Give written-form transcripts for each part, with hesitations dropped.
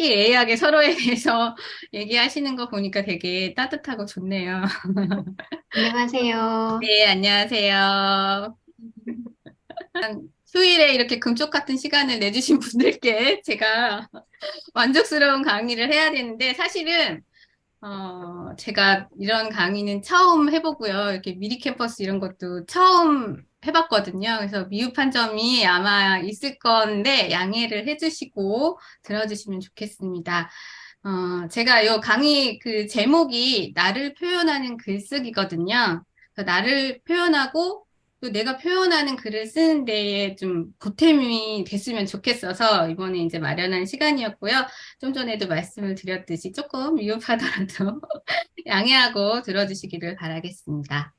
화기애애하게 서로에 대해서 얘기하시는 거 보니까 되게 따뜻하고 좋네요. 안녕하세요. 네, 안녕하세요. 휴일에 이렇게 금쪽 같은 시간을 내주신 분들께 제가 만족스러운 강의를 해야 되는데, 사실은, 제가 이런 강의는 처음 해보고요. 이렇게 미리 캠퍼스 이런 것도 처음 해봤거든요. 그래서 미흡한 점이 아마 있을 건데, 양해를 해주시고 들어주시면 좋겠습니다. 제가 요 강의 그 제목이 나를 표현하는 글쓰기거든요. 그래서 나를 표현하고 또 내가 표현하는 글을 쓰는 데에 좀 보탬이 됐으면 좋겠어서 이번에 이제 마련한 시간이었고요. 좀 전에도 말씀을 드렸듯이 조금 위협하더라도 양해하고 들어주시기를 바라겠습니다.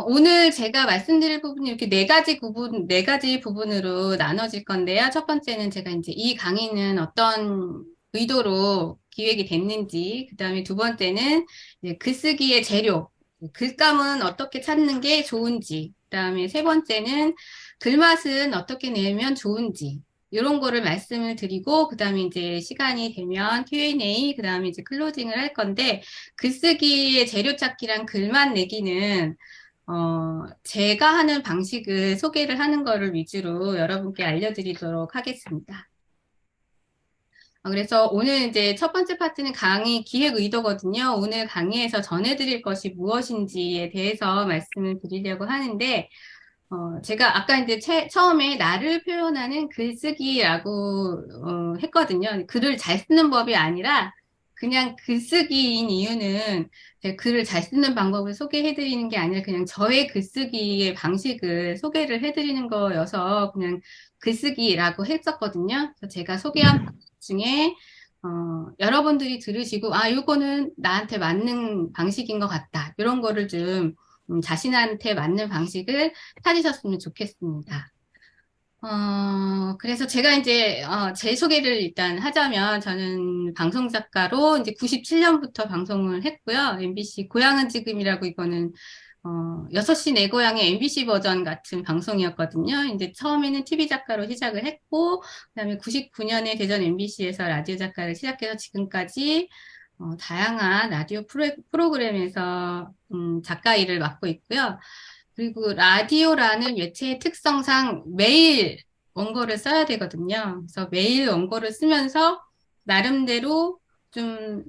오늘 제가 말씀드릴 부분이 이렇게 네 가지 부분으로 나눠질 건데요. 첫 번째는 제가 이제 이 강의는 어떤 의도로 기획이 됐는지, 그 다음에 두 번째는 이제 글쓰기의 재료, 글감은 어떻게 찾는 게 좋은지, 그 다음에 세 번째는 글맛은 어떻게 내면 좋은지, 이런 거를 말씀을 드리고, 그 다음에 이제 시간이 되면 Q&A, 그 다음에 이제 클로징을 할 건데, 글쓰기의 재료 찾기랑 글맛 내기는 제가 하는 방식을 소개를 하는 거를 위주로 여러분께 알려드리도록 하겠습니다. 그래서 오늘 이제 첫 번째 파트는 강의 기획 의도거든요. 오늘 강의에서 전해드릴 것이 무엇인지에 대해서 말씀을 드리려고 하는데, 제가 아까 이제 처음에 나를 표현하는 글쓰기라고 했거든요. 글을 잘 쓰는 법이 아니라 그냥 글쓰기인 이유는 제가 글을 잘 쓰는 방법을 소개해드리는 게 아니라 그냥 저의 글쓰기의 방식을 소개를 해드리는 거여서 그냥 글쓰기라고 했었거든요. 그래서 제가 소개한 방식 중에 여러분들이 들으시고 아, 이거는 나한테 맞는 방식인 것 같다. 이런 거를 좀 자신한테 맞는 방식을 찾으셨으면 좋겠습니다. 그래서 제가 이제, 제 소개를 일단 하자면, 저는 방송작가로 이제 97년부터 방송을 했고요. MBC 고향은 지금이라고 이거는, 6시 내 고향의 MBC 버전 같은 방송이었거든요. 이제 처음에는 TV 작가로 시작을 했고, 그다음에 99년에 대전 MBC에서 라디오 작가를 시작해서 지금까지, 다양한 라디오 프로그램에서, 작가 일을 맡고 있고요. 그리고 라디오라는 매체의 특성상 매일 원고를 써야 되거든요. 그래서 매일 원고를 쓰면서 나름대로 좀,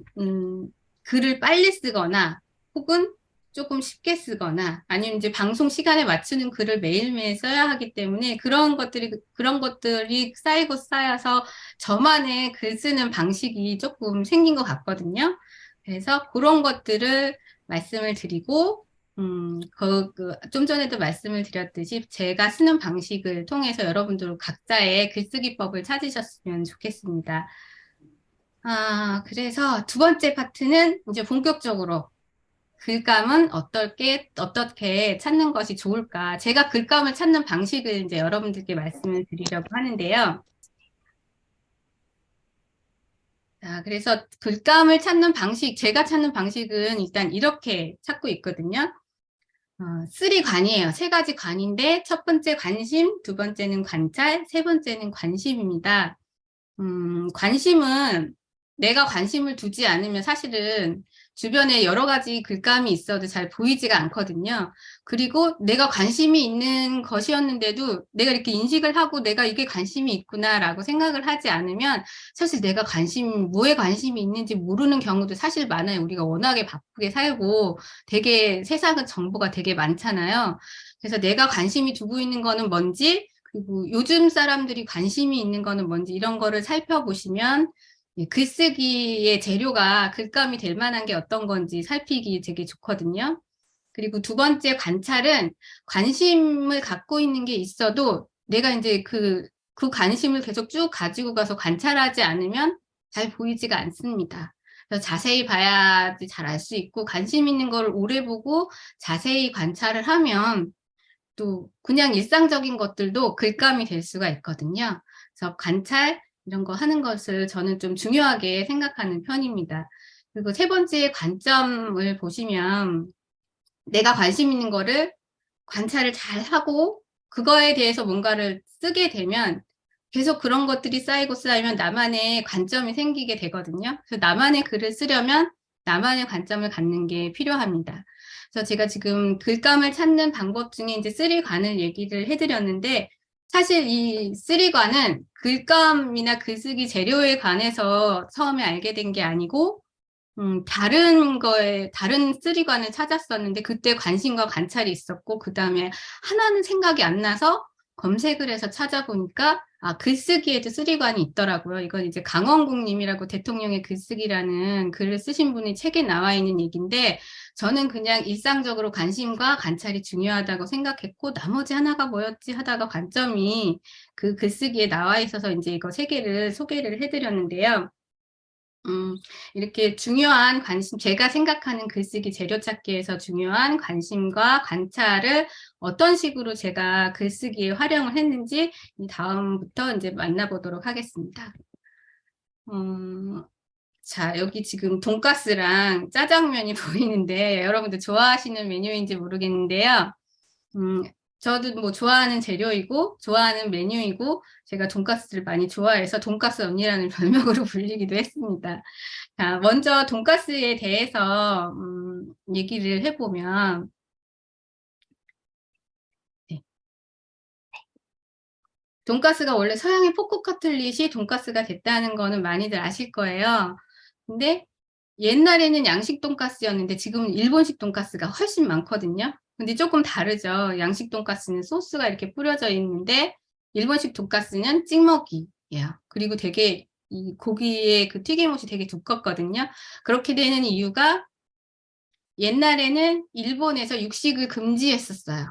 글을 빨리 쓰거나 혹은 조금 쉽게 쓰거나 아니면 이제 방송 시간에 맞추는 글을 매일매일 써야 하기 때문에 그런 것들이 쌓이고 쌓여서 저만의 글 쓰는 방식이 조금 생긴 것 같거든요. 그래서 그런 것들을 말씀을 드리고 좀 전에도 말씀을 드렸듯이 제가 쓰는 방식을 통해서 여러분들 각자의 글쓰기법을 찾으셨으면 좋겠습니다. 그래서 두 번째 파트는 이제 본격적으로 글감은 어떻게 찾는 것이 좋을까? 제가 글감을 찾는 방식을 이제 여러분들께 말씀을 드리려고 하는데요. 자, 그래서 글감을 찾는 방식, 제가 찾는 방식은 일단 이렇게 찾고 있거든요. 쓰리 관이에요. 세 가지 관인데, 첫 번째 관심, 두 번째는 관찰, 세 번째는 관심입니다. 관심은 내가 관심을 두지 않으면 사실은 주변에 여러 가지 글감이 있어도 잘 보이지가 않거든요. 그리고 내가 관심이 있는 것이었는데도 내가 이렇게 인식을 하고 내가 이게 관심이 있구나라고 생각을 하지 않으면 사실 내가 뭐에 관심이 있는지 모르는 경우도 사실 많아요. 우리가 워낙에 바쁘게 살고 되게 세상은 정보가 되게 많잖아요. 그래서 내가 관심이 두고 있는 거는 뭔지 그리고 요즘 사람들이 관심이 있는 거는 뭔지 이런 거를 살펴보시면 글쓰기의 재료가 글감이 될 만한 게 어떤 건지 살피기 되게 좋거든요. 그리고 두 번째 관찰은 관심을 갖고 있는 게 있어도 내가 이제 그 관심을 계속 쭉 가지고 가서 관찰하지 않으면 잘 보이지가 않습니다. 그래서 자세히 봐야지 잘 알 수 있고 관심 있는 걸 오래 보고 자세히 관찰을 하면 또 그냥 일상적인 것들도 글감이 될 수가 있거든요. 그래서 관찰 이런 거 하는 것을 저는 좀 중요하게 생각하는 편입니다. 그리고 세 번째 관점을 보시면 내가 관심 있는 거를 관찰을 잘 하고 그거에 대해서 뭔가를 쓰게 되면 계속 그런 것들이 쌓이고 쌓이면 나만의 관점이 생기게 되거든요. 그래서 나만의 글을 쓰려면 나만의 관점을 갖는 게 필요합니다. 그래서 제가 지금 글감을 찾는 방법 중에 이제 쓰리관을 얘기를 해드렸는데, 사실 이 쓰리관은 글감이나 글쓰기 재료에 관해서 처음에 알게 된 게 아니고, 다른 쓰리관을 찾았었는데, 그때 관심과 관찰이 있었고, 그 다음에 하나는 생각이 안 나서 검색을 해서 찾아보니까, 글쓰기에도 쓰리관이 있더라고요. 이건 이제 강원국님이라고 대통령의 글쓰기라는 글을 쓰신 분이 책에 나와 있는 얘기인데, 저는 그냥 일상적으로 관심과 관찰이 중요하다고 생각했고, 나머지 하나가 뭐였지 하다가 관점이 그 글쓰기에 나와 있어서 이제 이거 세 개를 소개를 해드렸는데요. 이렇게 중요한 관심, 제가 생각하는 글쓰기 재료 찾기에서 중요한 관심과 관찰을 어떤 식으로 제가 글쓰기에 활용을 했는지 이 다음부터 이제 만나보도록 하겠습니다. 자, 여기 지금 돈가스랑 짜장면이 보이는데 여러분들 좋아하시는 메뉴인지 모르겠는데요. 음, 저도 뭐 좋아하는 재료이고 좋아하는 메뉴이고 제가 돈가스를 많이 좋아해서 돈가스 언니라는 별명으로 불리기도 했습니다. 자, 먼저 돈가스에 대해서 얘기를 해보면, 네. 돈가스가 원래 서양의 포크 커틀릿이 돈가스가 됐다는 거는 많이들 아실 거예요. 근데 옛날에는 양식 돈가스였는데 지금은 일본식 돈가스가 훨씬 많거든요. 근데 조금 다르죠. 양식 돈가스는 소스가 이렇게 뿌려져 있는데 일본식 돈가스는 찍먹이에요. 그리고 되게 이 고기의 그 튀김옷이 되게 두껍거든요. 그렇게 되는 이유가 옛날에는 일본에서 육식을 금지했었어요.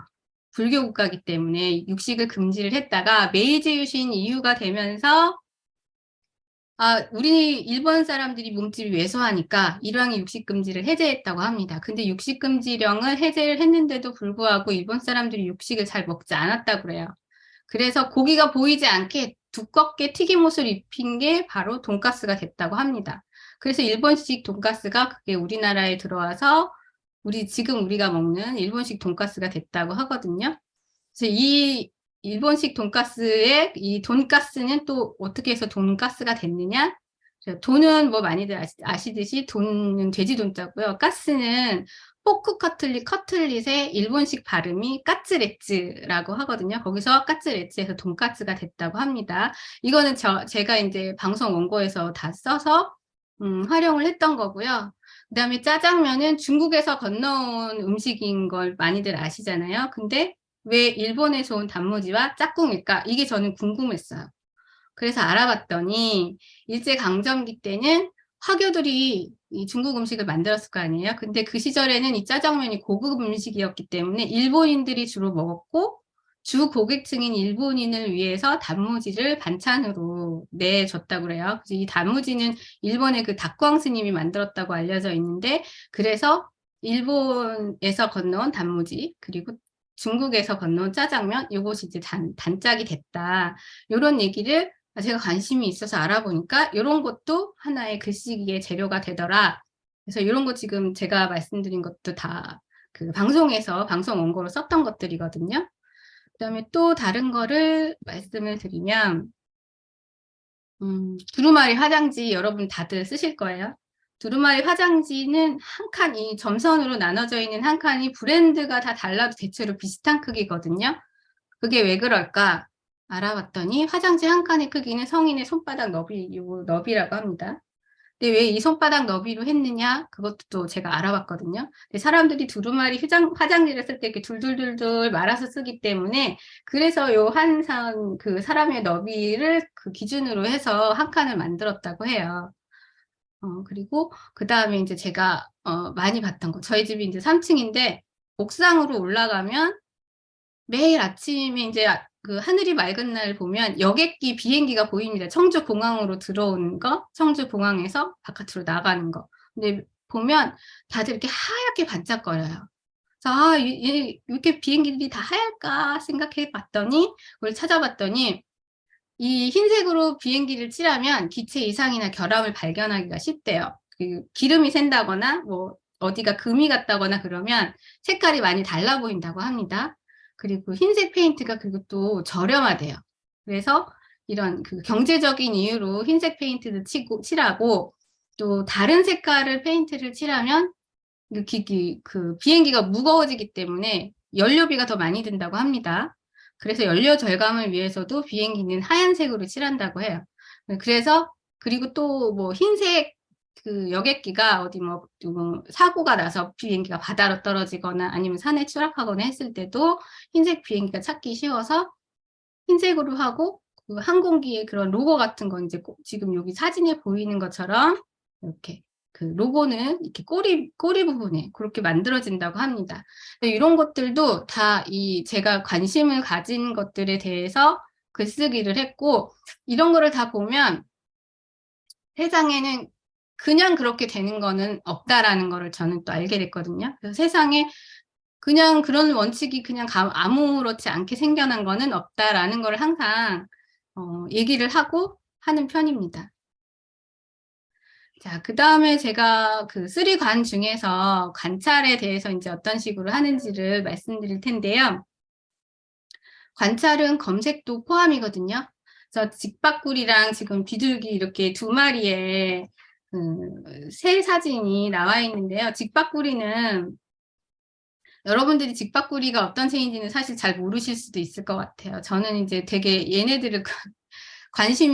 불교 국가이기 때문에 육식을 금지를 했다가 메이지 유신 이후가 되면서 우리 일본 사람들이 몸집이 왜소하니까 일왕이 육식 금지를 해제했다고 합니다. 근데 육식 금지령을 해제를 했는데도 불구하고 일본 사람들이 육식을 잘 먹지 않았다고 그래요. 그래서 고기가 보이지 않게 두껍게 튀김옷을 입힌 게 바로 돈가스가 됐다고 합니다. 그래서 일본식 돈가스가 그게 우리나라에 들어와서 지금 우리가 먹는 일본식 돈가스가 됐다고 하거든요. 그래서 이 일본식 돈가스의 이 돈가스는 또 어떻게 해서 돈가스가 됐느냐? 돈은 뭐 많이들 아시듯이 돈은 돼지 돈자고요. 가스는 포크 커틀릿의 일본식 발음이 까츠레츠라고 하거든요. 거기서 까츠레츠에서 돈가스가 됐다고 합니다. 이거는 제가 이제 방송 원고에서 다 써서 활용을 했던 거고요. 그다음에 짜장면은 중국에서 건너온 음식인 걸 많이들 아시잖아요. 근데 왜 일본에서 온 단무지와 짝꿍일까? 이게 저는 궁금했어요. 그래서 알아봤더니 일제강점기 때는 화교들이 이 중국 음식을 만들었을 거 아니에요. 근데 그 시절에는 이 짜장면이 고급 음식이었기 때문에 일본인들이 주로 먹었고 주 고객층인 일본인을 위해서 단무지를 반찬으로 내줬다고 그래요. 그래서 이 단무지는 일본의 그 닥광 스님이 만들었다고 알려져 있는데 그래서 일본에서 건너온 단무지 그리고 중국에서 건너온 짜장면 이것이 이제 단짝이 됐다. 이런 얘기를 제가 관심이 있어서 알아보니까 이런 것도 하나의 글쓰기의 재료가 되더라. 그래서 이런 거 지금 제가 말씀드린 것도 다 그 방송에서 방송 원고로 썼던 것들이거든요. 그다음에 또 다른 거를 말씀을 드리면 두루마리 화장지 여러분 다들 쓰실 거예요. 두루마리 화장지는 한 칸, 이 점선으로 나눠져 있는 한 칸이 브랜드가 다 달라도 대체로 비슷한 크기거든요. 그게 왜 그럴까? 알아봤더니 화장지 한 칸의 크기는 성인의 손바닥 너비라고 합니다. 근데 왜 이 손바닥 너비로 했느냐? 그것도 또 제가 알아봤거든요. 근데 사람들이 두루마리 화장지를 쓸 때 이렇게 둘둘둘둘 말아서 쓰기 때문에 그래서 요 한상 그 사람의 너비를 그 기준으로 해서 한 칸을 만들었다고 해요. 그리고 그 다음에 이제 제가 많이 봤던 거. 저희 집이 이제 3층인데 옥상으로 올라가면 매일 아침에 이제 그 하늘이 맑은 날 보면 여객기 비행기가 보입니다. 청주 공항으로 들어오는 거, 청주 공항에서 바깥으로 나가는 거. 근데 보면 다들 이렇게 하얗게 반짝거려요. 그래서 이렇게 비행기들이 다 하얄까 생각해 봤더니, 그걸 찾아봤더니 이 흰색으로 비행기를 칠하면 기체 이상이나 결함을 발견하기가 쉽대요. 그 기름이 샌다거나 뭐 어디가 금이 갔다거나 그러면 색깔이 많이 달라 보인다고 합니다. 그리고 흰색 페인트가 그리고 또 저렴하대요. 그래서 이런 그 경제적인 이유로 흰색 페인트를 칠하고 또 다른 색깔을 페인트를 칠하면 그 비행기가 무거워지기 때문에 연료비가 더 많이 든다고 합니다. 그래서 연료 절감을 위해서도 비행기는 하얀색으로 칠한다고 해요. 그래서 그리고 또 뭐 흰색 그 여객기가 어디 뭐 사고가 나서 비행기가 바다로 떨어지거나 아니면 산에 추락하거나 했을 때도 흰색 비행기가 찾기 쉬워서 흰색으로 하고 그 항공기의 그런 로고 같은 건 이제 지금 여기 사진에 보이는 것처럼 이렇게 그 로고는 이렇게 꼬리 부분에 그렇게 만들어진다고 합니다. 이런 것들도 다 제가 관심을 가진 것들에 대해서 글쓰기를 했고, 이런 거를 다 보면 세상에는 그냥 그렇게 되는 거는 없다라는 거를 저는 또 알게 됐거든요. 그래서 세상에 그냥 그런 원칙이 그냥 아무렇지 않게 생겨난 거는 없다라는 걸 항상 얘기를 하고 하는 편입니다. 자, 그 다음에 제가 그 쓰리관 중에서 관찰에 대해서 이제 어떤 식으로 하는지를 말씀드릴 텐데요. 관찰은 검색도 포함이거든요. 그래서 직박구리랑 지금 비둘기 이렇게 두 마리의 새 사진이 나와 있는데요. 직박구리는 여러분들이 직박구리가 어떤 새인지는 사실 잘 모르실 수도 있을 것 같아요. 저는 이제 되게 얘네들을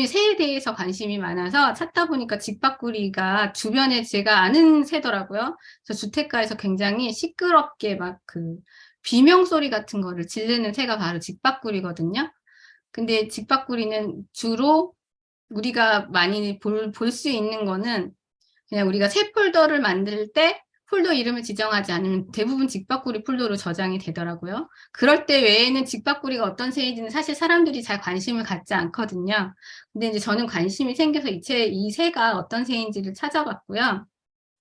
새에 대해서 관심이 많아서 찾다 보니까 직박구리가 주변에 제가 아는 새더라고요. 그래서 주택가에서 굉장히 시끄럽게 막 그 비명 소리 같은 거를 지르는 새가 바로 직박구리거든요. 근데 직박구리는 주로 우리가 많이 볼 수 있는 거는 그냥 우리가 새 폴더를 만들 때 폴더 이름을 지정하지 않으면 대부분 직박구리 폴더로 저장이 되더라고요. 그럴 때 외에는 직박구리가 어떤 새인지는 사실 사람들이 잘 관심을 갖지 않거든요. 근데 이제 저는 관심이 생겨서 이 새가 어떤 새인지를 찾아봤고요.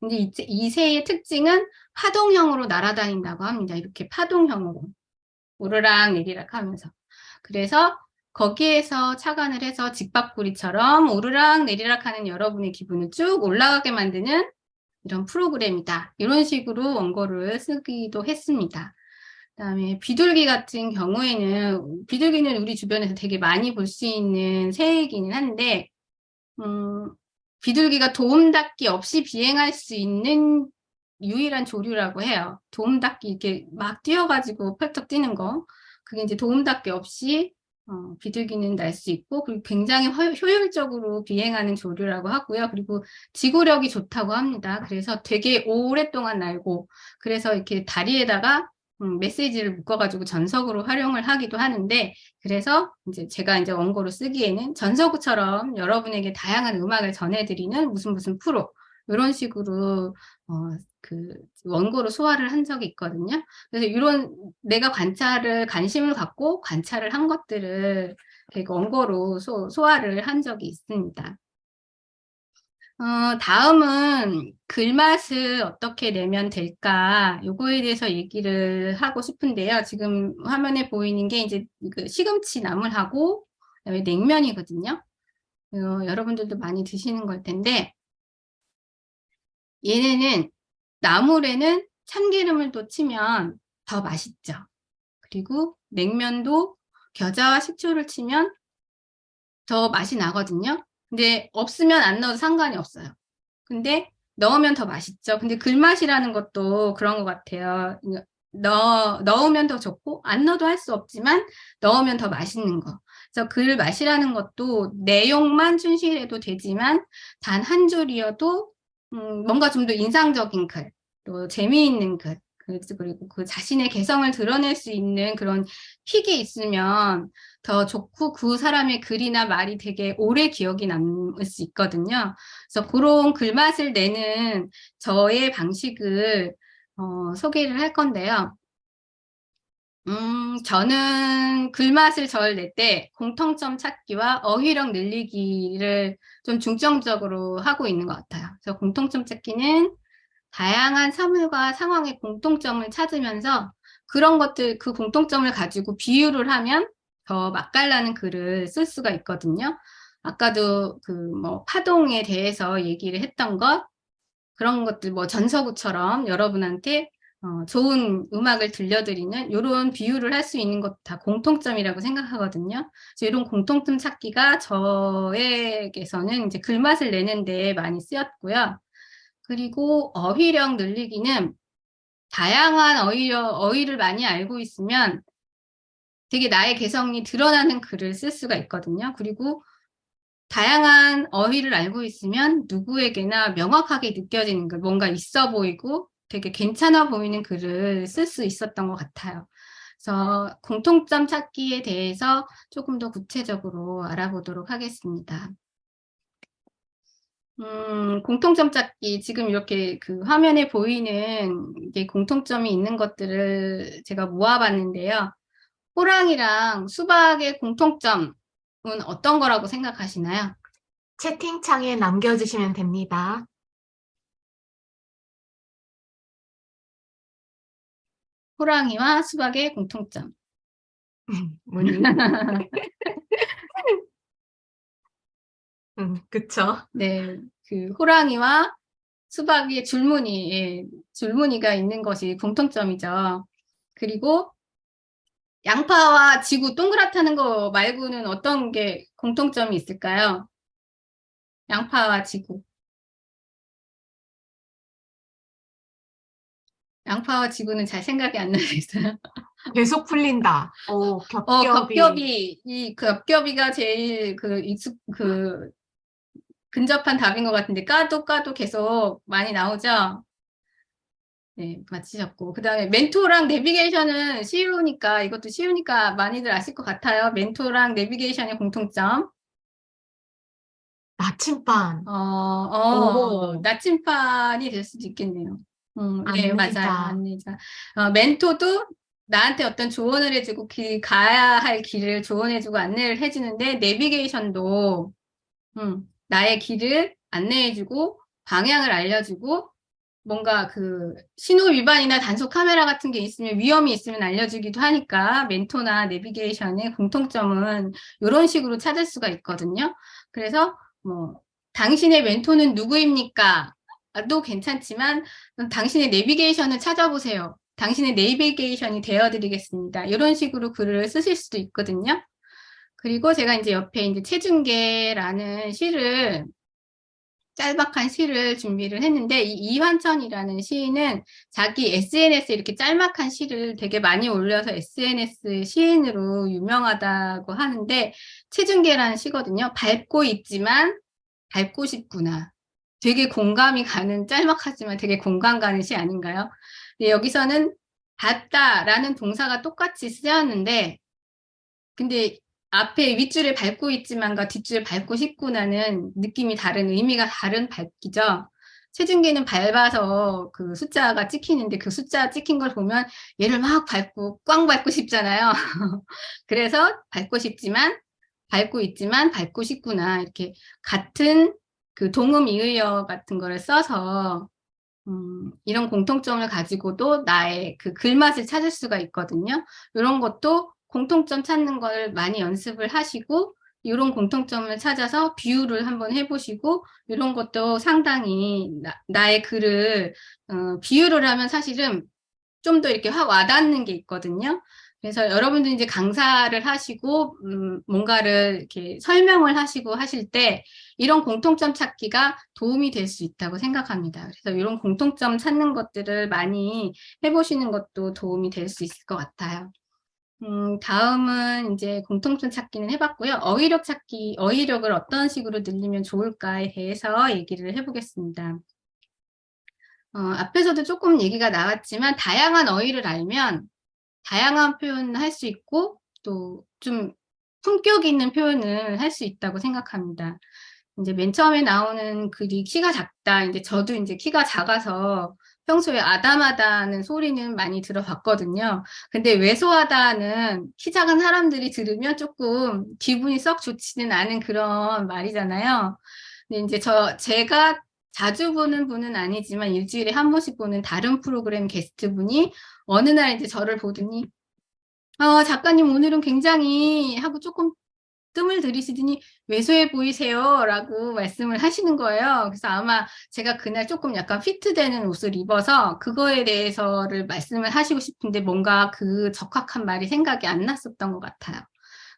근데 이 새의 특징은 파동형으로 날아다닌다고 합니다. 이렇게 파동형으로. 오르락 내리락 하면서. 그래서 거기에서 착안을 해서 직박구리처럼 오르락 내리락 하는 여러분의 기분을 쭉 올라가게 만드는 이런 프로그램이다. 이런 식으로 원고를 쓰기도 했습니다. 그다음에 비둘기 같은 경우에는 비둘기는 우리 주변에서 되게 많이 볼 수 있는 새이기는 한데 비둘기가 도움닫기 없이 비행할 수 있는 유일한 조류라고 해요. 도움닫기 이렇게 막 뛰어가지고 펄쩍 뛰는 거. 그게 이제 도움닫기 없이 비둘기는 날 수 있고, 그리고 굉장히 효율적으로 비행하는 조류라고 하고요. 그리고 지구력이 좋다고 합니다. 그래서 되게 오랫동안 날고, 그래서 이렇게 다리에다가 메시지를 묶어가지고 전석으로 활용을 하기도 하는데, 그래서 이제 제가 이제 원고로 쓰기에는 전서구처럼 여러분에게 다양한 음악을 전해드리는 무슨 프로, 이런 식으로 그 원고로 소화를 한 적이 있거든요. 그래서 이런 내가 관심을 갖고 관찰을 한 것들을 원고로 소화를 한 적이 있습니다. 다음은 글맛을 어떻게 내면 될까? 요거에 대해서 얘기를 하고 싶은데요. 지금 화면에 보이는 게 이제 그 시금치 나물하고 그다음에 냉면이거든요. 여러분들도 많이 드시는 걸 텐데, 얘네는 나물에는 참기름을 또 치면 더 맛있죠. 그리고 냉면도 겨자와 식초를 치면 더 맛이 나거든요. 근데 없으면 안 넣어도 상관이 없어요. 근데 넣으면 더 맛있죠. 근데 글맛이라는 것도 그런 것 같아요. 넣으면 더 좋고 안 넣어도 할 수 없지만 넣으면 더 맛있는 거. 그래서 글맛이라는 것도 내용만 충실해도 되지만 단 한 줄이어도 뭔가 좀 더 인상적인 글, 또 재미있는 글, 그리고 그 자신의 개성을 드러낼 수 있는 그런 픽이 있으면 더 좋고 그 사람의 글이나 말이 되게 오래 기억이 남을 수 있거든요. 그래서 그런 글맛을 내는 저의 방식을 소개를 할 건데요. 저는 글맛을 절 낼 때 공통점 찾기와 어휘력 늘리기를 좀 중점적으로 하고 있는 것 같아요. 그래서 공통점 찾기는 다양한 사물과 상황의 공통점을 찾으면서 그런 것들, 그 공통점을 가지고 비유를 하면 더 맛깔나는 글을 쓸 수가 있거든요. 아까도 그 뭐 파동에 대해서 얘기를 했던 것, 그런 것들 뭐 전서구처럼 여러분한테 좋은 음악을 들려드리는 이런 비유를 할 수 있는 것도 다 공통점이라고 생각하거든요. 그래서 이런 공통점 찾기가 저에게서는 이제 글맛을 내는데 많이 쓰였고요. 그리고 어휘력 늘리기는 다양한 어휘를 많이 알고 있으면 되게 나의 개성이 드러나는 글을 쓸 수가 있거든요. 그리고 다양한 어휘를 알고 있으면 누구에게나 명확하게 느껴지는 글, 뭔가 있어 보이고 되게 괜찮아 보이는 글을 쓸 수 있었던 것 같아요. 그래서 공통점 찾기에 대해서 조금 더 구체적으로 알아보도록 하겠습니다. 공통점 찾기, 지금 이렇게 그 화면에 보이는 이게 공통점이 있는 것들을 제가 모아봤는데요. 호랑이랑 수박의 공통점은 어떤 거라고 생각하시나요? 채팅창에 남겨주시면 됩니다. 호랑이와 수박의 공통점. 뭐니? 그쵸. 네, 그 호랑이와 수박의 줄무늬, 예, 줄무늬가 있는 것이 공통점이죠. 그리고 양파와 지구 동그랗다는 거 말고는 어떤 게 공통점이 있을까요? 양파와 지구. 양파와 지구는 잘 생각이 안 나겠어요. 계속 풀린다. 겹겹이. 겹겹이가 제일 근접한 답인 것 같은데, 까도 계속 많이 나오죠? 네, 맞히셨고. 그 다음에 멘토랑 내비게이션은 쉬우니까, 이것도 쉬우니까 많이들 아실 것 같아요. 멘토랑 내비게이션의 공통점. 나침반. 오, 나침반이 될 수도 있겠네요. 네, 맞아요. 안내자. 안내자. 멘토도 나한테 어떤 조언을 해주고, 가야 할 길을 조언해주고 안내를 해주는데, 내비게이션도, 나의 길을 안내해주고, 방향을 알려주고, 뭔가 그 신호 위반이나 단속 카메라 같은 게 있으면 위험이 있으면 알려주기도 하니까 멘토나 내비게이션의 공통점은 이런 식으로 찾을 수가 있거든요. 그래서 뭐 당신의 멘토는 누구입니까? 도 괜찮지만 당신의 내비게이션을 찾아보세요. 당신의 내비게이션이 되어드리겠습니다. 이런 식으로 글을 쓰실 수도 있거든요. 그리고 제가 이제 옆에 이제 체중계라는 시를 짤막한 시를 준비를 했는데 이 이환천이라는 시인은 자기 SNS에 이렇게 짤막한 시를 되게 많이 올려서 SNS 시인으로 유명하다고 하는데 체중계라는 시거든요. 밟고 있지만 밟고 싶구나. 되게 공감이 가는 짤막하지만 되게 공감 가는 시 아닌가요? 근데 여기서는 밟다라는 동사가 똑같이 쓰였는데 근데 앞에 윗줄을 밟고 있지만과 뒷줄을 밟고 싶구나는 느낌이 다른, 의미가 다른 밟기죠. 체중계는 밟아서 그 숫자가 찍히는데 그 숫자 찍힌 걸 보면 얘를 막 밟고 꽝 밟고 싶잖아요. 그래서 밟고 있지만 밟고 싶구나. 이렇게 같은 그 동음 이의어 같은 거를 써서 이런 공통점을 가지고도 나의 그 글맛을 찾을 수가 있거든요. 이런 것도 공통점 찾는 걸 많이 연습을 하시고, 이런 공통점을 찾아서 비유를 한번 해보시고, 이런 것도 상당히 나의 글을, 비유를 하면 사실은 좀 더 이렇게 확 와닿는 게 있거든요. 그래서 여러분들 이제 강사를 하시고, 뭔가를 이렇게 설명을 하시고 하실 때, 이런 공통점 찾기가 도움이 될 수 있다고 생각합니다. 그래서 이런 공통점 찾는 것들을 많이 해보시는 것도 도움이 될 수 있을 것 같아요. 다음은 이제 공통점 찾기는 해봤고요. 어휘력을 어떤 식으로 늘리면 좋을까에 대해서 얘기를 해보겠습니다. 앞에서도 조금 얘기가 나왔지만, 다양한 어휘를 알면 다양한 표현을 할 수 있고, 또 좀 품격 있는 표현을 할 수 있다고 생각합니다. 이제 맨 처음에 나오는 글이 키가 작다. 이제 저도 이제 키가 작아서 평소에 아담하다는 소리는 많이 들어봤거든요. 근데 왜소하다는 키 작은 사람들이 들으면 조금 기분이 썩 좋지는 않은 그런 말이잖아요. 근데 이제 제가 자주 보는 분은 아니지만 일주일에 한 번씩 보는 다른 프로그램 게스트분이 어느 날 이제 저를 보더니 작가님 오늘은 굉장히 하고 조금 뜸을 들이시더니 왜소해 보이세요? 라고 말씀을 하시는 거예요. 그래서 아마 제가 그날 조금 약간 피트되는 옷을 입어서 그거에 대해서를 말씀을 하시고 싶은데 뭔가 그 적합한 말이 생각이 안 났었던 것 같아요.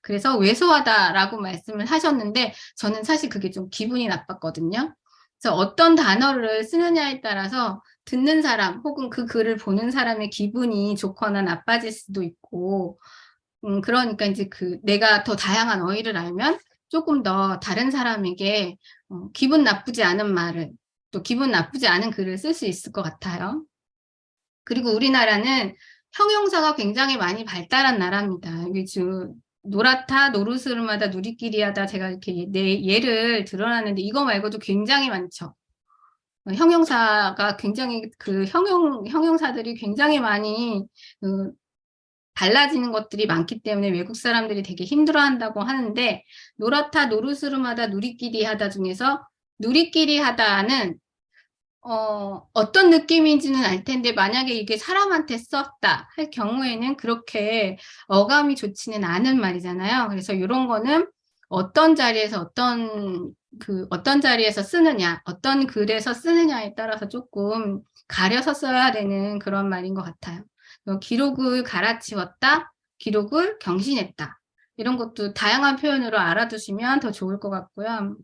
그래서 왜소하다라고 말씀을 하셨는데 저는 사실 그게 좀 기분이 나빴거든요. 그래서 어떤 단어를 쓰느냐에 따라서 듣는 사람 혹은 그 글을 보는 사람의 기분이 좋거나 나빠질 수도 있고 그러니까 이제 내가 더 다양한 어휘를 알면 조금 더 다른 사람에게 기분 나쁘지 않은 말을 또 기분 나쁘지 않은 글을 쓸 수 있을 것 같아요. 그리고 우리나라는 형용사가 굉장히 많이 발달한 나라입니다. 이게 지금 노랗다, 노르스름하다, 누리끼리하다 제가 이렇게 예를 들어놨는데 이거 말고도 굉장히 많죠. 형용사가 굉장히 형용사들이 굉장히 많이 달라지는 것들이 많기 때문에 외국 사람들이 되게 힘들어한다고 하는데 노랗다, 노르스름하다, 누리끼리하다 중에서 누리끼리하다는 어떤 느낌인지는 알 텐데 만약에 이게 사람한테 썼다 할 경우에는 그렇게 어감이 좋지는 않은 말이잖아요. 그래서 이런 거는 어떤 자리에서 어떤 자리에서 쓰느냐, 어떤 글에서 쓰느냐에 따라서 조금 가려서 써야 되는 그런 말인 것 같아요. 기록을 갈아치웠다, 기록을 경신했다. 이런 것도 다양한 표현으로 알아두시면 더 좋을 것 같고요.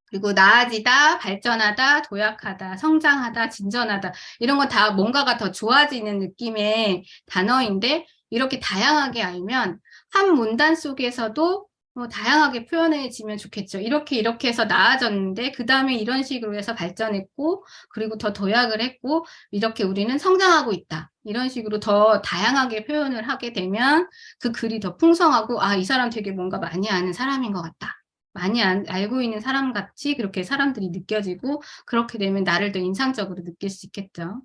그리고 나아지다, 발전하다, 도약하다, 성장하다, 진전하다 이런 건 다 뭔가가 더 좋아지는 느낌의 단어인데 이렇게 다양하게 알면 한 문단 속에서도 다양하게 표현해지면 좋겠죠. 이렇게 해서 나아졌는데 그 다음에 이런 식으로 해서 발전했고 그리고 더 도약을 했고 이렇게 우리는 성장하고 있다. 이런 식으로 더 다양하게 표현을 하게 되면 그 글이 더 풍성하고 아, 이 사람 되게 뭔가 많이 아는 사람인 것 같다. 많이 알고 있는 사람 같이 그렇게 사람들이 느껴지고 그렇게 되면 나를 더 인상적으로 느낄 수 있겠죠.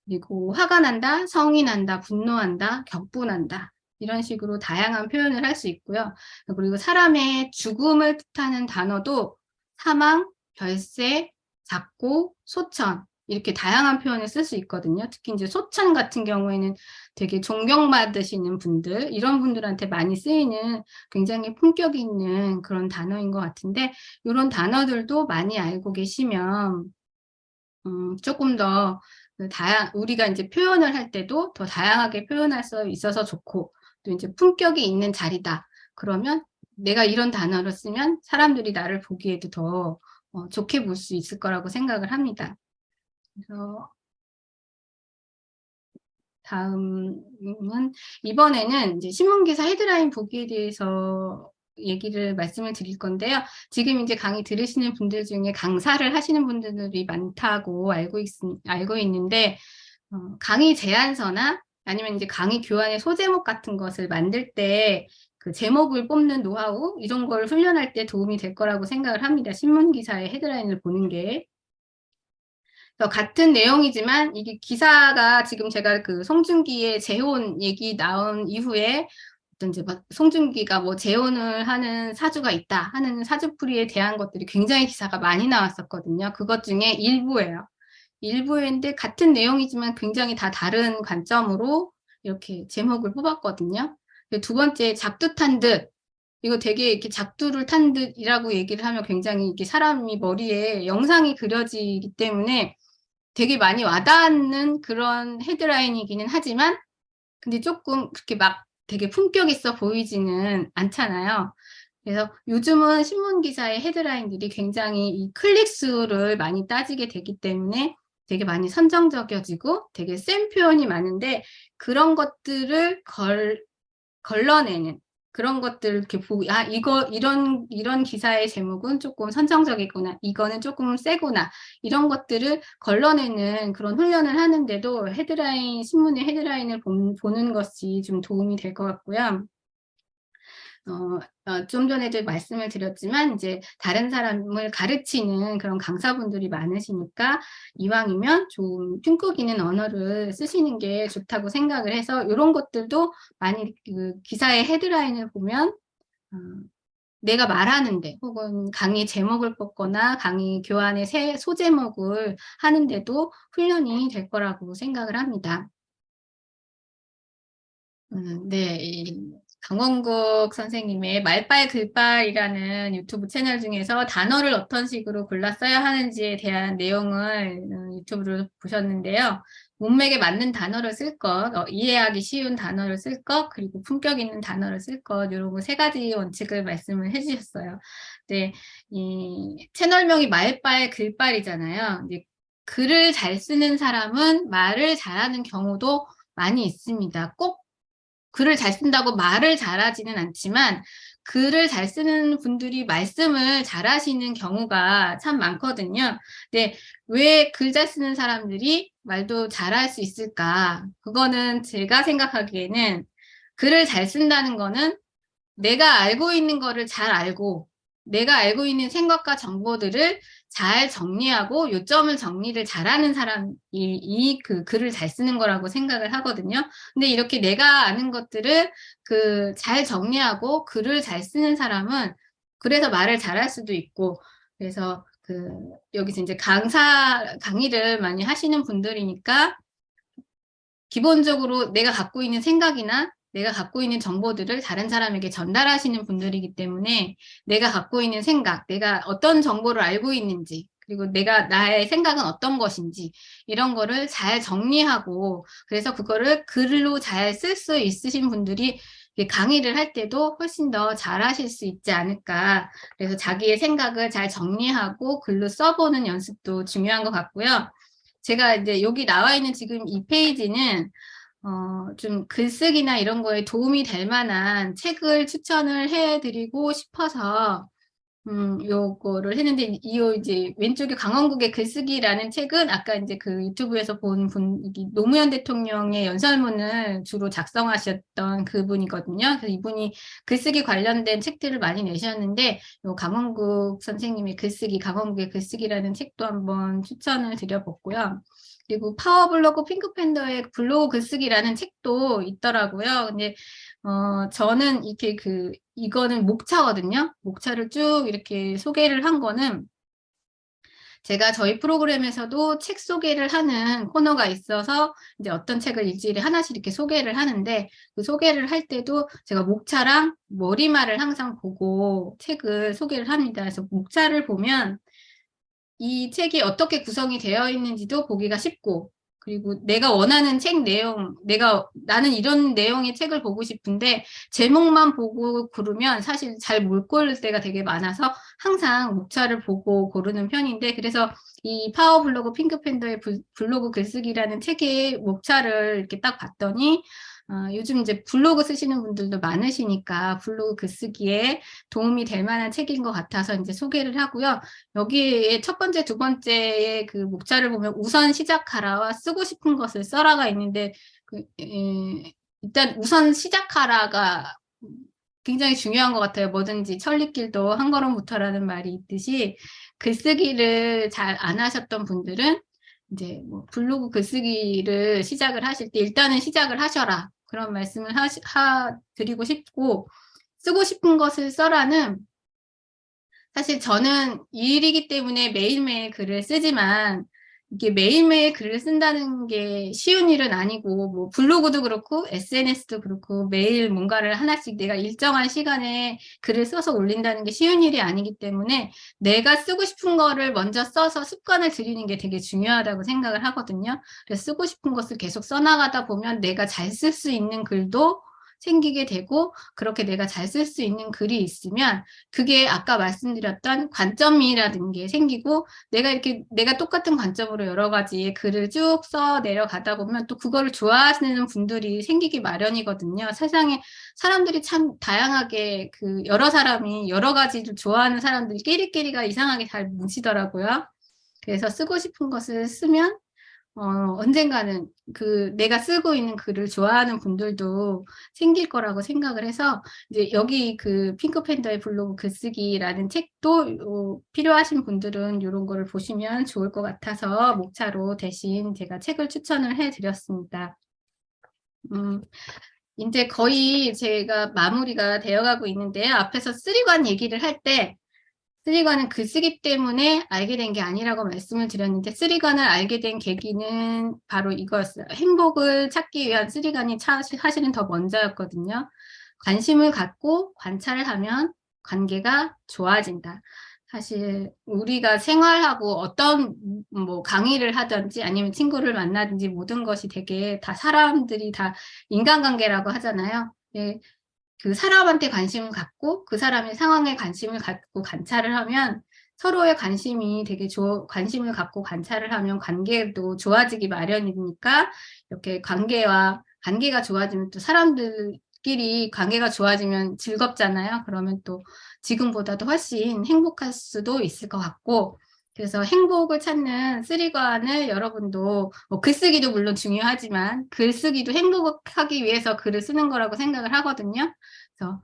그리고 화가 난다, 성이 난다, 분노한다, 격분한다. 이런 식으로 다양한 표현을 할 수 있고요. 그리고 사람의 죽음을 뜻하는 단어도 사망, 별세, 작고, 소천 이렇게 다양한 표현을 쓸 수 있거든요. 특히 이제 소천 같은 경우에는 되게 존경받으시는 분들, 이런 분들한테 많이 쓰이는 굉장히 품격 있는 그런 단어인 것 같은데 이런 단어들도 많이 알고 계시면 조금 더 우리가 이제 표현을 할 때도 더 다양하게 표현할 수 있어서 좋고, 또 이제 품격이 있는 자리다. 그러면 내가 이런 단어를 쓰면 사람들이 나를 보기에도 더 좋게 볼 수 있을 거라고 생각을 합니다. 그래서 다음은 이번에는 이제 신문기사 헤드라인 보기에 대해서 말씀을 드릴 건데요. 지금 이제 강의 들으시는 분들 중에 강사를 하시는 분들이 많다고 알고 있는데, 강의 제안서나 아니면 이제 강의 교환의 소제목 같은 것을 만들 때 그 제목을 뽑는 노하우, 이런 걸 훈련할 때 도움이 될 거라고 생각을 합니다. 신문기사의 헤드라인을 보는 게. 같은 내용이지만 이게 기사가 지금 제가 그 송중기의 재혼 얘기 나온 이후에 어떤 이제 송중기가 뭐 재혼을 하는 사주가 있다 하는 사주풀이에 대한 것들이 굉장히 기사가 많이 나왔었거든요. 그것 중에 일부예요. 일부인데 같은 내용이지만 굉장히 다 다른 관점으로 이렇게 제목을 뽑았거든요. 두 번째 작두 탄 듯. 이거 되게 이렇게 작두를 탄 듯이라고 얘기를 하면 굉장히 이게 사람이 머리에 영상이 그려지기 때문에 되게 많이 와닿는 그런 헤드라인이기는 하지만 근데 조금 그렇게 막 되게 품격 있어 보이지는 않잖아요. 그래서 요즘은 신문 기사의 헤드라인들이 굉장히 이 클릭 수를 많이 따지게 되기 때문에 되게 많이 선정적이어지고 되게 센 표현이 많은데 그런 것들을 걸러내는 그런 것들 이렇게 보고 이런 기사의 제목은 조금 선정적이구나 이거는 조금 세구나 이런 것들을 걸러내는 그런 훈련을 하는데도 신문의 헤드라인을 보는 것이 좀 도움이 될 것 같고요. 좀 전에도 말씀을 드렸지만 이제 다른 사람을 가르치는 그런 강사분들이 많으시니까 이왕이면 좀 품격 있는 언어를 쓰시는 게 좋다고 생각을 해서 이런 것들도 많이 그 기사의 헤드라인을 보면 내가 말하는데 혹은 강의 제목을 뽑거나 강의 교환의 소제목을 하는데도 훈련이 될 거라고 생각을 합니다. 네. 강원국 선생님의 말빨 글빨이라는 유튜브 채널 중에서 단어를 어떤 식으로 골라 써야 하는지에 대한 내용을 유튜브로 보셨는데요. 문맥에 맞는 단어를 쓸 것, 이해하기 쉬운 단어를 쓸 것, 그리고 품격 있는 단어를 쓸 것, 이런 거 세 가지 원칙을 말씀을 해주셨어요. 네, 이 채널명이 말빨 글빨이잖아요. 이제 글을 잘 쓰는 사람은 말을 잘하는 경우도 많이 있습니다. 꼭 글을 잘 쓴다고 말을 잘하지는 않지만 글을 잘 쓰는 분들이 말씀을 잘하시는 경우가 참 많거든요. 근데 왜 글 잘 쓰는 사람들이 말도 잘할 수 있을까? 그거는 제가 생각하기에는 글을 잘 쓴다는 거는 내가 알고 있는 거를 잘 알고 내가 알고 있는 생각과 정보들을 잘 정리하고 요점을 정리를 잘하는 사람이 그 글을 잘 쓰는 거라고 생각을 하거든요. 근데 이렇게 내가 아는 것들을 그 잘 정리하고 글을 잘 쓰는 사람은 그래서 말을 잘할 수도 있고 그래서 그 여기서 이제 강의를 많이 하시는 분들이니까 기본적으로 내가 갖고 있는 생각이나 내가 갖고 있는 정보들을 다른 사람에게 전달하시는 분들이기 때문에 내가 갖고 있는 생각, 내가 어떤 정보를 알고 있는지, 그리고 나의 생각은 어떤 것인지, 이런 거를 잘 정리하고, 그래서 그거를 글로 잘 쓸 수 있으신 분들이 강의를 할 때도 훨씬 더 잘하실 수 있지 않을까. 그래서 자기의 생각을 잘 정리하고 글로 써보는 연습도 중요한 것 같고요. 제가 이제 여기 나와 있는 지금 이 페이지는 좀 글쓰기나 이런 거에 도움이 될 만한 책을 추천을 해드리고 싶어서 요거를 했는데 이제 왼쪽에 강원국의 글쓰기라는 책은 아까 이제 그 유튜브에서 본 노무현 대통령의 연설문을 주로 작성하셨던 그분이거든요. 그래서 이분이 글쓰기 관련된 책들을 많이 내셨는데 요 강원국 선생님의 강원국의 글쓰기라는 책도 한번 추천을 드려봤고요. 그리고 파워블로그 핑크팬더의 블로그 글쓰기라는 책도 있더라고요. 근데 저는 이거는 목차거든요. 목차를 쭉 이렇게 소개를 한 거는 제가 저희 프로그램에서도 책 소개를 하는 코너가 있어서 이제 어떤 책을 일주일에 하나씩 이렇게 소개를 하는데 그 소개를 할 때도 제가 목차랑 머리말을 항상 보고 책을 소개를 합니다. 그래서 목차를 보면 이 책이 어떻게 구성이 되어 있는지도 보기가 쉽고 그리고 내가 원하는 책 내용, 나는 이런 내용의 책을 보고 싶은데 제목만 보고 고르면 사실 잘 못 고를 때가 되게 많아서 항상 목차를 보고 고르는 편인데 그래서 이 파워블로그 핑크팬더의 블로그 글쓰기라는 책의 목차를 이렇게 딱 봤더니 요즘 이제 블로그 쓰시는 분들도 많으시니까 블로그 글쓰기에 도움이 될 만한 책인 것 같아서 이제 소개를 하고요. 여기에 첫 번째, 두 번째의 그 목차를 보면 우선 시작하라와 쓰고 싶은 것을 써라가 있는데 일단 우선 시작하라가 굉장히 중요한 것 같아요. 뭐든지 천리길도 한 걸음부터라는 말이 있듯이 글쓰기를 잘 안 하셨던 분들은 이제 뭐 블로그 글쓰기를 시작을 하실 때 일단은 시작을 하셔라. 그런 말씀을 드리고 싶고 쓰고 싶은 것을 써라는 사실 저는 이 일이기 때문에 매일매일 글을 쓰지만 이게 매일매일 글을 쓴다는 게 쉬운 일은 아니고 뭐 블로그도 그렇고 SNS도 그렇고 매일 뭔가를 하나씩 내가 일정한 시간에 글을 써서 올린다는 게 쉬운 일이 아니기 때문에 내가 쓰고 싶은 거를 먼저 써서 습관을 들이는 게 되게 중요하다고 생각을 하거든요. 그래서 쓰고 싶은 것을 계속 써나가다 보면 내가 잘 쓸 수 있는 글도 생기게 되고 그렇게 내가 잘 쓸 수 있는 글이 있으면 그게 아까 말씀드렸던 관점이라는 게 생기고 내가 똑같은 관점으로 여러 가지의 글을 쭉 써 내려가다 보면 또 그거를 좋아하시는 분들이 생기기 마련이거든요. 세상에 사람들이 참 다양하게 여러 사람이 여러 가지를 좋아하는 사람들이 끼리끼리가 이상하게 잘 뭉치더라고요. 그래서 쓰고 싶은 것을 쓰면 언젠가는 내가 쓰고 있는 글을 좋아하는 분들도 생길 거라고 생각을 해서, 이제 여기 핑크팬더의 블로그 글쓰기라는 책도 필요하신 분들은 이런 거를 보시면 좋을 것 같아서 목차로 대신 제가 책을 추천을 해드렸습니다. 이제 거의 제가 마무리가 되어가고 있는데요. 앞에서 쓰리관 얘기를 할때 쓰리관은 글쓰기 때문에 알게 된 게 아니라고 말씀을 드렸는데 쓰리관을 알게 된 계기는 바로 이거였어요. 행복을 찾기 위한 쓰리관이 사실은 더 먼저였거든요. 관심을 갖고 관찰을 하면 관계가 좋아진다. 사실 우리가 생활하고 어떤 뭐 강의를 하든지 아니면 친구를 만나든지 모든 것이 되게 다 사람들이 다 인간관계라고 하잖아요. 예, 그 사람한테 관심을 갖고 그 사람의 상황에 관심을 갖고 관찰을 하면 서로의 관심이 되게 관심을 갖고 관찰을 하면 관계도 좋아지기 마련이니까 이렇게 관계가 좋아지면 또 사람들끼리 관계가 좋아지면 즐겁잖아요. 그러면 또 지금보다도 훨씬 행복할 수도 있을 것 같고 그래서 행복을 찾는 쓰리관을 여러분도 뭐 글쓰기도 물론 중요하지만 글쓰기도 행복하기 위해서 글을 쓰는 거라고 생각을 하거든요. 그래서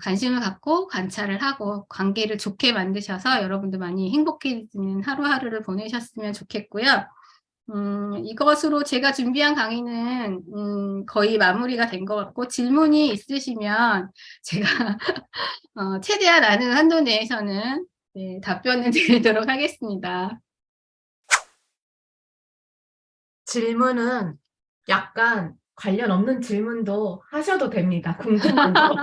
관심을 갖고 관찰을 하고 관계를 좋게 만드셔서 여러분도 많이 행복해지는 하루하루를 보내셨으면 좋겠고요. 이것으로 제가 준비한 강의는 거의 마무리가 된 것 같고 질문이 있으시면 제가 최대한 아는 한도 내에서는 네, 답변을 드리도록 하겠습니다. 질문은 약간 관련 없는 질문도 하셔도 됩니다. 궁금한 거.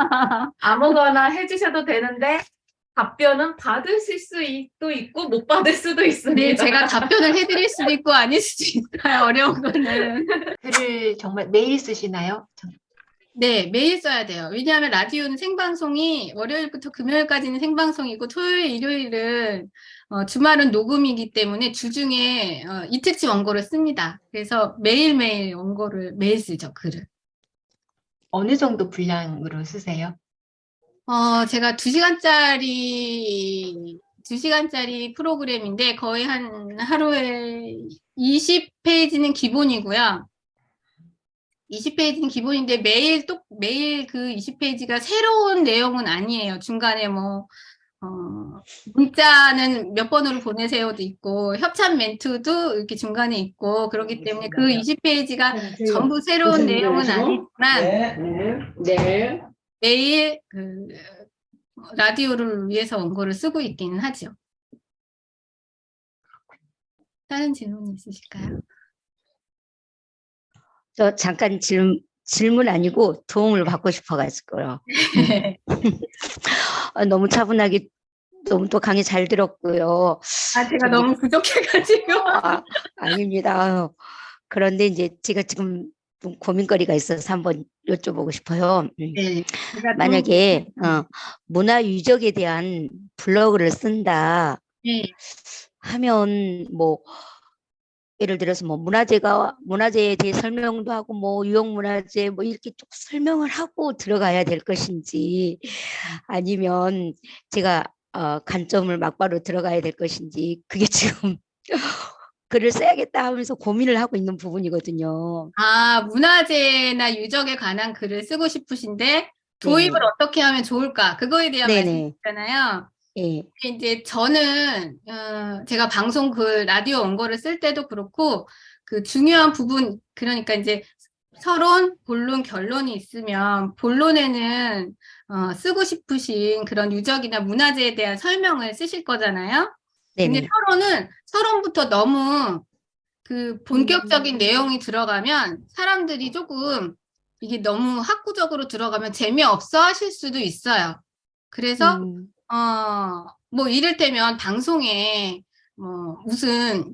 아무거나 해주셔도 되는데 답변은 받으실 수도 있고 못 받을 수도 있습니다. 네, 제가 답변을 해드릴 수도 있고 아닐 수도 있어요. 어려운 거는. 글을 정말 매일 쓰시나요? 네, 매일 써야 돼요. 왜냐하면 라디오는 생방송이 월요일부터 금요일까지는 생방송이고 토요일, 일요일은 주말은 녹음이기 때문에 주중에 이틀치 원고를 씁니다. 그래서 매일매일 원고를 매일 쓰죠, 글을. 어느 정도 분량으로 쓰세요? 제가 2시간짜리 프로그램인데 거의 한 하루에 20페이지는 기본이고요. 20페이지는 기본인데 매일 그 20페이지가 새로운 내용은 아니에요. 중간에 문자는 몇 번으로 보내세요도 있고, 협찬 멘트도 이렇게 중간에 있고, 그렇기 때문에 그 20페이지가 전부 새로운 내용은 아니지만, 매일 라디오를 위해서 원고를 쓰고 있기는 하죠. 다른 질문 있으실까요? 저 잠깐 질문 아니고 도움을 받고 싶어가지고요. 너무 차분하게 너무 또 강의 잘 들었고요. 제가 너무 부족해가지고. 아닙니다. 그런데 이제 제가 지금 좀 고민거리가 있어서 한번 여쭤보고 싶어요. 네, 만약에 문화 유적에 대한 블로그를 쓴다 하면 뭐 예를 들어서 뭐 문화재에 대해 설명도 하고 뭐 유형문화재 뭐 이렇게 쭉 설명을 하고 들어가야 될 것인지 아니면 제가 관점을 막바로 들어가야 될 것인지 그게 지금 글을 써야겠다 하면서 고민을 하고 있는 부분이거든요. 문화재나 유적에 관한 글을 쓰고 싶으신데 도입을 네네. 어떻게 하면 좋을까? 그거에 대한 말씀이잖아요. 네. 이제 저는 제가 방송 라디오 원고를 쓸 때도 그렇고 그 중요한 부분 그러니까 이제 서론, 본론, 결론이 있으면 본론에는 쓰고 싶으신 그런 유적이나 문화재에 대한 설명을 쓰실 거잖아요. 근데 네네. 서론부터 너무 그 본격적인 내용이 들어가면 사람들이 조금 이게 너무 학구적으로 들어가면 재미없어 하실 수도 있어요. 그래서 뭐 이를테면 방송에 무슨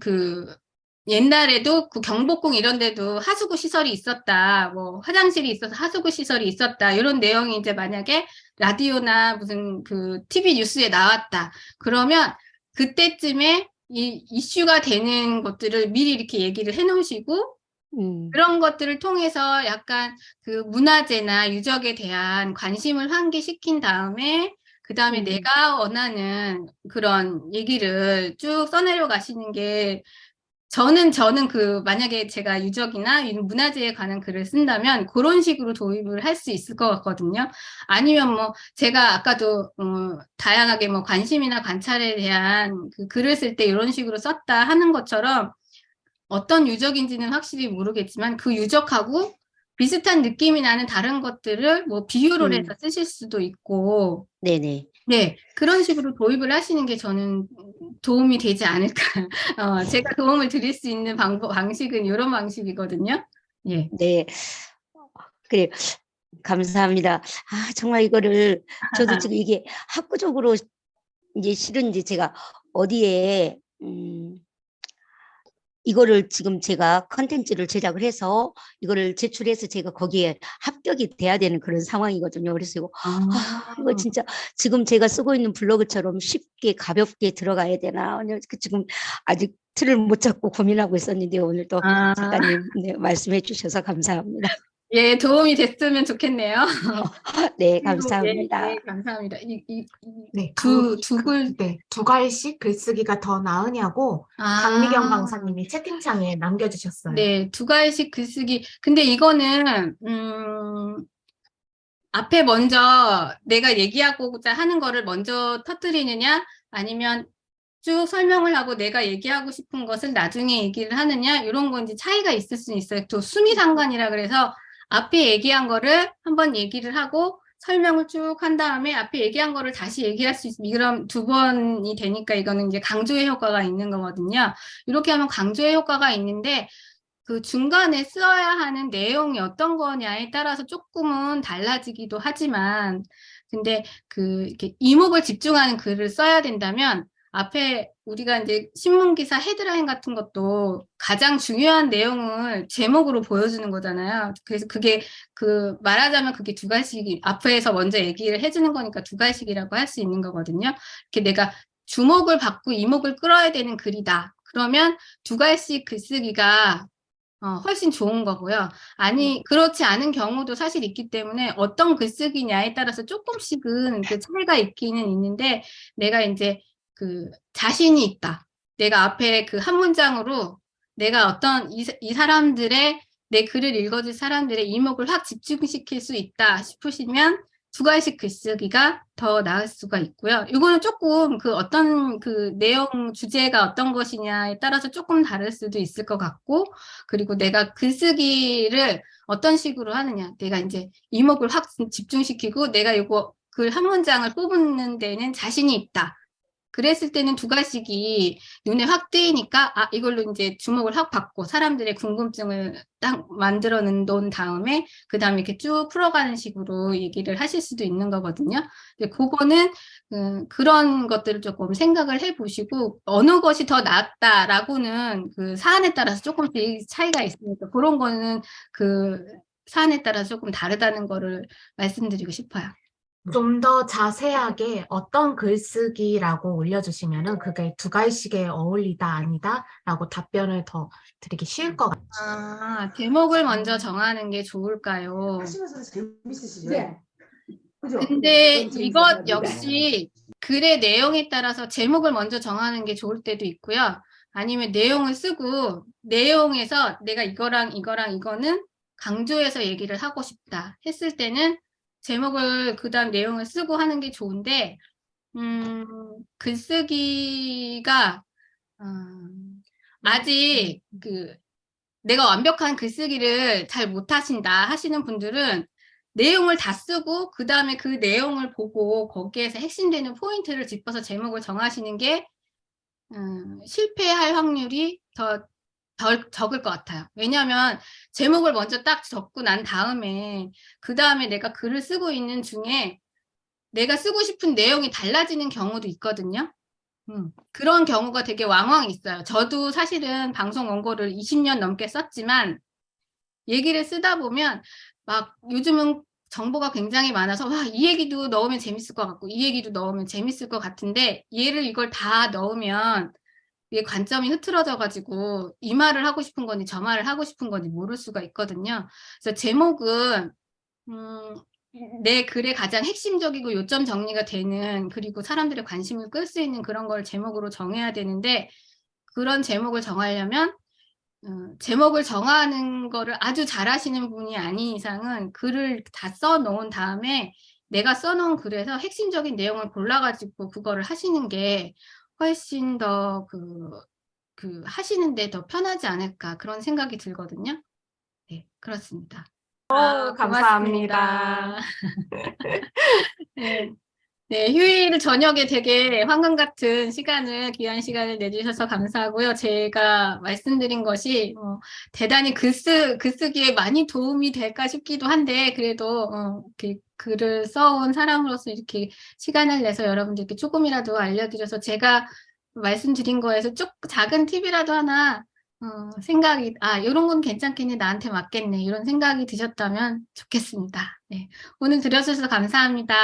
옛날에도 그 경복궁 이런 데도 하수구 시설이 있었다. 뭐 화장실이 있어서 하수구 시설이 있었다. 이런 내용이 이제 만약에 라디오나 무슨 TV 뉴스에 나왔다. 그러면 그때쯤에 이 이슈가 되는 것들을 미리 이렇게 얘기를 해 놓으시고 그런 것들을 통해서 약간 그 문화재나 유적에 대한 관심을 환기시킨 다음에 그 다음에 내가 원하는 그런 얘기를 쭉 써내려 가시는 게 저는 만약에 제가 유적이나 문화재에 관한 글을 쓴다면 그런 식으로 도입을 할 수 있을 것 같거든요. 아니면 제가 아까도 다양하게 관심이나 관찰에 대한 글을 쓸 때 이런 식으로 썼다 하는 것처럼 어떤 유적인지는 확실히 모르겠지만 그 유적하고 비슷한 느낌이 나는 다른 것들을 비유를 해서 쓰실 수도 있고 네네. 네, 그런 식으로 도입을 하시는 게 저는 도움이 되지 않을까. 제가 도움을 드릴 수 있는 방식은 이런 방식이거든요. 예. 네. 그래. 감사합니다. 정말 이거를 저도 지금 이게 학구적으로 이제 실은 이제 제가 어디에 이거를 지금 제가 컨텐츠를 제작을 해서 이거를 제출해서 제가 거기에 합격이 돼야 되는 그런 상황이거든요. 그래서 이거 진짜 지금 제가 쓰고 있는 블로그처럼 쉽게 가볍게 들어가야 되나 지금 아직 틀을 못 잡고 고민하고 있었는데 오늘 또 아, 작가님 말씀해 주셔서 감사합니다. 예, 도움이 됐으면 좋겠네요. 네, 그리고 예, 감사합니다. 예, 감사합니다. 네, 글, 두 갈씩 글쓰기가 더 나으냐고 강미경 아, 강사님이 채팅창에 남겨주셨어요. 네, 두 갈씩 글쓰기. 근데 이거는, 앞에 먼저 내가 얘기하고자 하는 거를 먼저 터뜨리느냐, 아니면 쭉 설명을 하고 내가 얘기하고 싶은 것을 나중에 얘기를 하느냐, 이런 건 이제 차이가 있을 수 있어요. 또 수미상관이라 그래서 앞에 얘기한 거를 한번 얘기를 하고 설명을 쭉 한 다음에 앞에 얘기한 거를 다시 얘기할 수 있으면 그럼 두 번이 되니까 이거는 이제 강조의 효과가 있는 거거든요. 이렇게 하면 강조의 효과가 있는데 그 중간에 써야 하는 내용이 어떤 거냐에 따라서 조금은 달라지기도 하지만, 근데 이렇게 이목을 집중하는 글을 써야 된다면, 앞에 우리가 이제 신문기사 헤드라인 같은 것도 가장 중요한 내용을 제목으로 보여주는 거잖아요. 그래서 말하자면 그게 두 갈씩, 앞에서 먼저 얘기를 해주는 거니까 두 갈씩이라고 할 수 있는 거거든요. 이렇게 내가 주목을 받고 이목을 끌어야 되는 글이다. 그러면 두 갈씩 글쓰기가 훨씬 좋은 거고요. 아니, 그렇지 않은 경우도 사실 있기 때문에 어떤 글쓰기냐에 따라서 조금씩은 그 차이가 있기는 있는데, 내가 이제 자신이 있다. 내가 앞에 그 한 문장으로 내가 어떤 이 사람들의, 내 글을 읽어줄 사람들의 이목을 확 집중시킬 수 있다 싶으시면 두 가지 글쓰기가 더 나을 수가 있고요. 이거는 조금 어떤 내용 주제가 어떤 것이냐에 따라서 조금 다를 수도 있을 것 같고, 그리고 내가 글쓰기를 어떤 식으로 하느냐. 내가 이제 이목을 확 집중시키고 내가 이거 글 한 문장을 뽑는 데는 자신이 있다. 그랬을 때는 두 가지기 눈에 확 띄니까, 이걸로 이제 주목을 확 받고 사람들의 궁금증을 딱 만들어 놓은 다음에, 그 다음에 이렇게 쭉 풀어가는 식으로 얘기를 하실 수도 있는 거거든요. 근데 그거는, 그런 것들을 조금 생각을 해 보시고, 어느 것이 더 낫다라고는 그 사안에 따라서 조금씩 차이가 있으니까, 그런 거는 그 사안에 따라서 조금 다르다는 거를 말씀드리고 싶어요. 좀 더 자세하게 어떤 글쓰기라고 올려주시면은 그게 두 갈씩에 어울리다 아니다 라고 답변을 더 드리기 쉬울 것 같아요. 제목을 먼저 정하는 게 좋을까요? 하시면서 재밌으시죠? 네. 그죠? 근데 그건 이것 재밌어요. 역시 글의 내용에 따라서 제목을 먼저 정하는 게 좋을 때도 있고요. 아니면 내용을 쓰고 내용에서 내가 이거랑 이거랑 이거는 강조해서 얘기를 하고 싶다 했을 때는 제목을 그다음 내용을 쓰고 하는 게 좋은데, 글쓰기가 아직 내가 완벽한 글쓰기를 잘 못하신다 하시는 분들은 내용을 다 쓰고 그 다음에 그 내용을 보고 거기에서 핵심되는 포인트를 짚어서 제목을 정하시는 게 실패할 확률이 덜 적을 것 같아요. 왜냐하면 제목을 먼저 딱 적고 난 다음에 그 다음에 내가 글을 쓰고 있는 중에 내가 쓰고 싶은 내용이 달라지는 경우도 있거든요. 그런 경우가 되게 왕왕 있어요. 저도 사실은 방송 원고를 20년 넘게 썼지만 얘기를 쓰다 보면 막 요즘은 정보가 굉장히 많아서 이 얘기도 넣으면 재밌을 것 같고 이 얘기도 넣으면 재밌을 것 같은데 이걸 다 넣으면 이게 관점이 흐트러져 가지고 이 말을 하고 싶은 건지 저 말을 하고 싶은 건지 모를 수가 있거든요. 그래서 제목은 내 글의 가장 핵심적이고 요점 정리가 되는, 그리고 사람들의 관심을 끌 수 있는 그런 걸 제목으로 정해야 되는데, 그런 제목을 정하려면 제목을 정하는 거를 아주 잘하시는 분이 아닌 이상은 글을 다 써놓은 다음에 내가 써놓은 글에서 핵심적인 내용을 골라가지고 그거를 하시는 게 훨씬 더 하시는데 더 편하지 않을까 그런 생각이 들거든요. 네, 그렇습니다. 감사합니다. 고맙습니다. 네. 네, 휴일 저녁에 되게 황금 같은 시간을, 귀한 시간을 내주셔서 감사하고요. 제가 말씀드린 것이, 대단히 글쓰기에 많이 도움이 될까 싶기도 한데, 그래도, 이렇게 글을 써온 사람으로서 이렇게 시간을 내서 여러분들께 조금이라도 알려드려서 제가 말씀드린 거에서 작은 팁이라도 하나, 생각이, 이런 건 괜찮겠네, 나한테 맞겠네, 이런 생각이 드셨다면 좋겠습니다. 네. 오늘 들어주셔서 감사합니다.